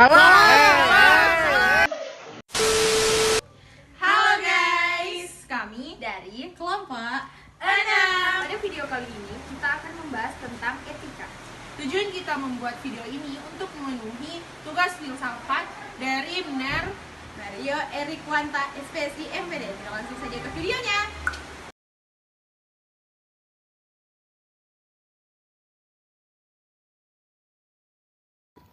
Halo guys, kami dari kelompok 6. Pada video kali ini kita akan membahas tentang etika. Tujuan kita membuat video ini untuk memenuhi tugas filsafat dari Benar Mario Erikwanta SPSI MPD. Kita langsung saja ke videonya.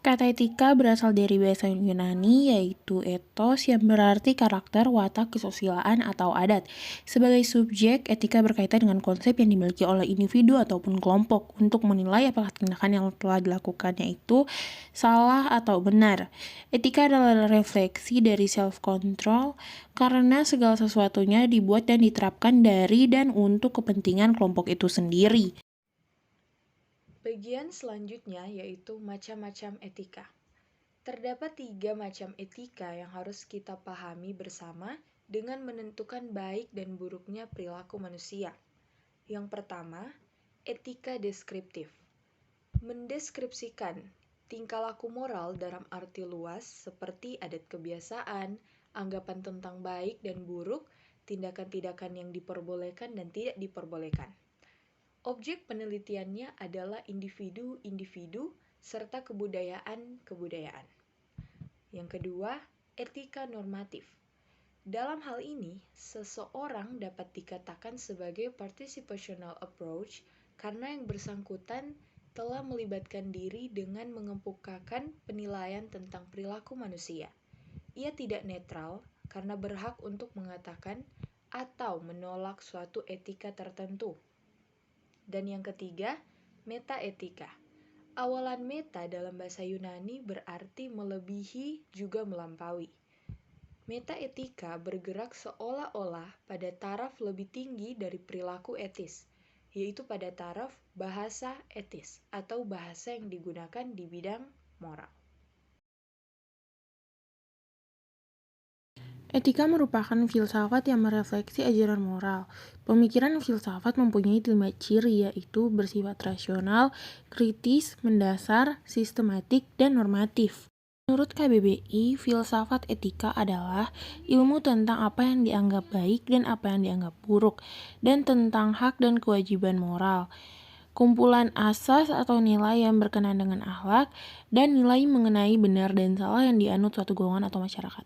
Kata etika berasal dari bahasa Yunani yaitu ethos yang berarti karakter, watak, kesusilaan, atau adat. Sebagai subjek, etika berkaitan dengan konsep yang dimiliki oleh individu ataupun kelompok untuk menilai apakah tindakan yang telah dilakukannya itu salah atau benar. Etika adalah refleksi dari self-control karena segala sesuatunya dibuat dan diterapkan dari dan untuk kepentingan kelompok itu sendiri. Bagian selanjutnya yaitu macam-macam etika. Terdapat 3 macam etika yang harus kita pahami bersama dengan menentukan baik dan buruknya perilaku manusia. Yang pertama, etika deskriptif. Mendeskripsikan tingkah laku moral dalam arti luas seperti adat kebiasaan, anggapan tentang baik dan buruk, tindakan-tindakan yang diperbolehkan dan tidak diperbolehkan. Objek penelitiannya adalah individu-individu serta kebudayaan-kebudayaan. Yang kedua, etika normatif. Dalam hal ini, seseorang dapat dikatakan sebagai participational approach karena yang bersangkutan telah melibatkan diri dengan mengemukakan penilaian tentang perilaku manusia. Ia tidak netral karena berhak untuk mengatakan atau menolak suatu etika tertentu. Dan yang ketiga, metaetika. Awalan meta dalam bahasa Yunani berarti melebihi juga melampaui. Metaetika bergerak seolah-olah pada taraf lebih tinggi dari perilaku etis, yaitu pada taraf bahasa etis atau bahasa yang digunakan di bidang moral. Etika merupakan filsafat yang merefleksi ajaran moral. Pemikiran filsafat mempunyai 5 ciri yaitu bersifat rasional, kritis, mendasar, sistematik, dan normatif. Menurut KBBI, filsafat etika adalah ilmu tentang apa yang dianggap baik dan apa yang dianggap buruk, dan tentang hak dan kewajiban moral. Kumpulan asas atau nilai yang berkenaan dengan akhlak, dan nilai mengenai benar dan salah yang dianut suatu golongan atau masyarakat.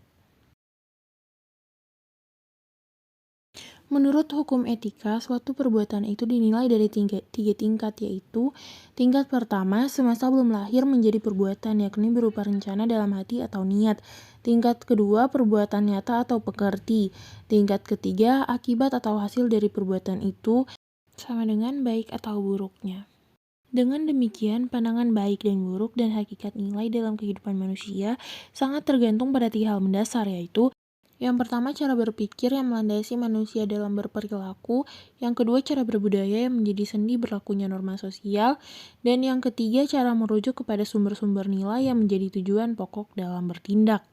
Menurut hukum etika, suatu perbuatan itu dinilai dari tiga tingkat, yaitu tingkat pertama, semasa belum lahir menjadi perbuatan, yakni berupa rencana dalam hati atau niat. Tingkat kedua, perbuatan nyata atau pekerti. Tingkat ketiga, akibat atau hasil dari perbuatan itu, sama dengan baik atau buruknya. Dengan demikian, pandangan baik dan buruk dan hakikat nilai dalam kehidupan manusia sangat tergantung pada 3 hal mendasar, yaitu yang pertama, cara berpikir yang melandasi manusia dalam berperilaku. Yang kedua, cara berbudaya yang menjadi sendi berlakunya norma sosial. Dan yang ketiga, cara merujuk kepada sumber-sumber nilai yang menjadi tujuan pokok dalam bertindak.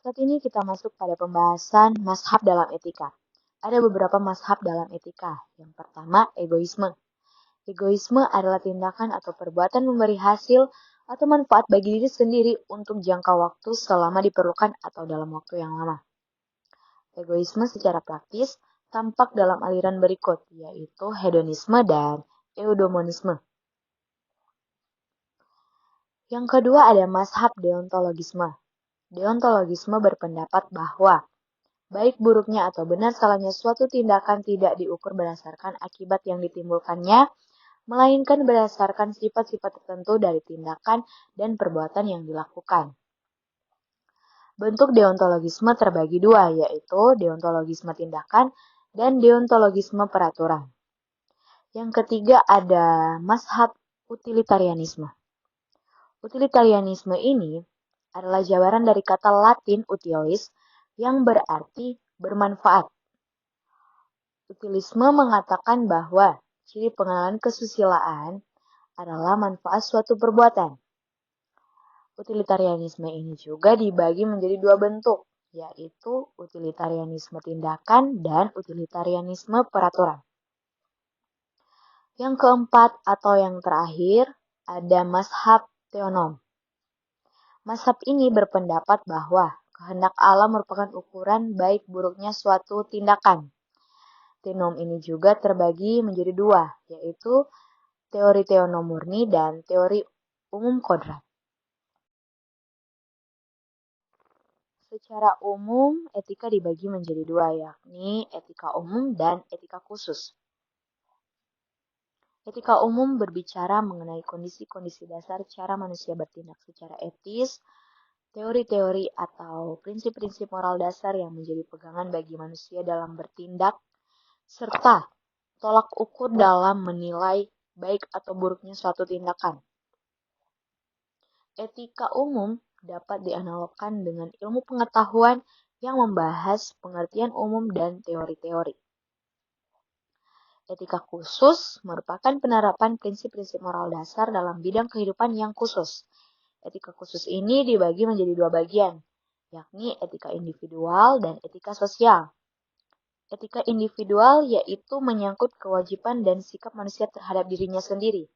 Saat ini kita masuk pada pembahasan mazhab dalam etika. Ada beberapa mazhab dalam etika. Yang pertama, egoisme. Egoisme adalah tindakan atau perbuatan memberi hasil atau manfaat bagi diri sendiri untuk jangka waktu selama diperlukan atau dalam waktu yang lama. Egoisme secara praktis tampak dalam aliran berikut, yaitu hedonisme dan eudemonisme. Yang kedua ada mazhab deontologisme. Deontologisme berpendapat bahwa baik buruknya atau benar salahnya suatu tindakan tidak diukur berdasarkan akibat yang ditimbulkannya, melainkan berdasarkan sifat-sifat tertentu dari tindakan dan perbuatan yang dilakukan. Bentuk deontologisme terbagi 2, yaitu deontologisme tindakan dan deontologisme peraturan. Yang ketiga ada mazhab utilitarianisme. Utilitarianisme ini adalah jabaran dari kata Latin utilis yang berarti bermanfaat. Utilisme mengatakan bahwa ciri pengenalan kesusilaan adalah manfaat suatu perbuatan. Utilitarianisme ini juga dibagi menjadi 2 bentuk, yaitu utilitarianisme tindakan dan utilitarianisme peraturan. Yang keempat atau yang terakhir ada mazhab teonom. Mazhab ini berpendapat bahwa kehendak Allah merupakan ukuran baik buruknya suatu tindakan. Teonom ini juga terbagi menjadi dua, yaitu teori teonom murni dan teori umum kodrat. Secara umum, etika dibagi menjadi dua, yakni etika umum dan etika khusus. Etika umum berbicara mengenai kondisi-kondisi dasar cara manusia bertindak secara etis, teori-teori atau prinsip-prinsip moral dasar yang menjadi pegangan bagi manusia dalam bertindak, serta tolak ukur dalam menilai baik atau buruknya suatu tindakan. Etika umum dapat dianalogkan dengan ilmu pengetahuan yang membahas pengertian umum dan teori-teori. Etika khusus merupakan penerapan prinsip-prinsip moral dasar dalam bidang kehidupan yang khusus. Etika khusus ini dibagi menjadi dua bagian, yakni etika individual dan etika sosial. Etika individual yaitu menyangkut kewajiban dan sikap manusia terhadap dirinya sendiri.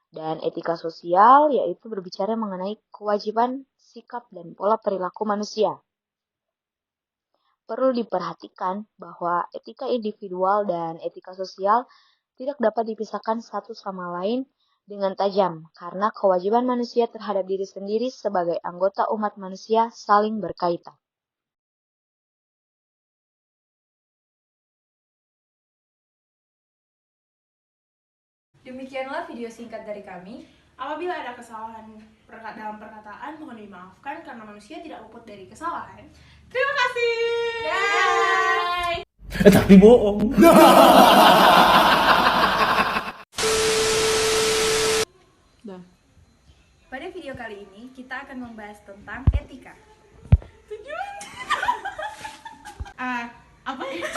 Dan etika sosial yaitu berbicara mengenai kewajiban, sikap, dan pola perilaku manusia. Perlu diperhatikan bahwa etika individual dan etika sosial tidak dapat dipisahkan satu sama lain dengan tajam, karena kewajiban manusia terhadap diri sendiri sebagai anggota umat manusia saling berkaitan. Demikianlah video singkat dari kami. Apabila ada kesalahan dalam perkataan, mohon dimaafkan karena manusia tidak luput dari kesalahan. Terima kasih. Bye. Tapi bohong. Pada video kali ini kita akan membahas tentang etika. Apa ya?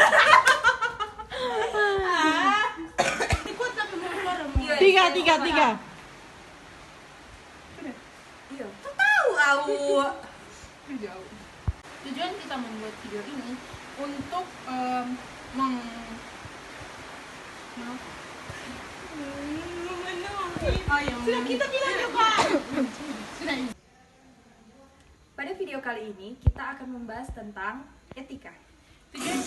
Ikut tapi mau keluar. Tiga. Iya. Tahu aku. Jauh. Tujuan kita membuat video ini untuk sudah kita bilang juga. Pada video kali ini kita akan membahas tentang etika. Tujuan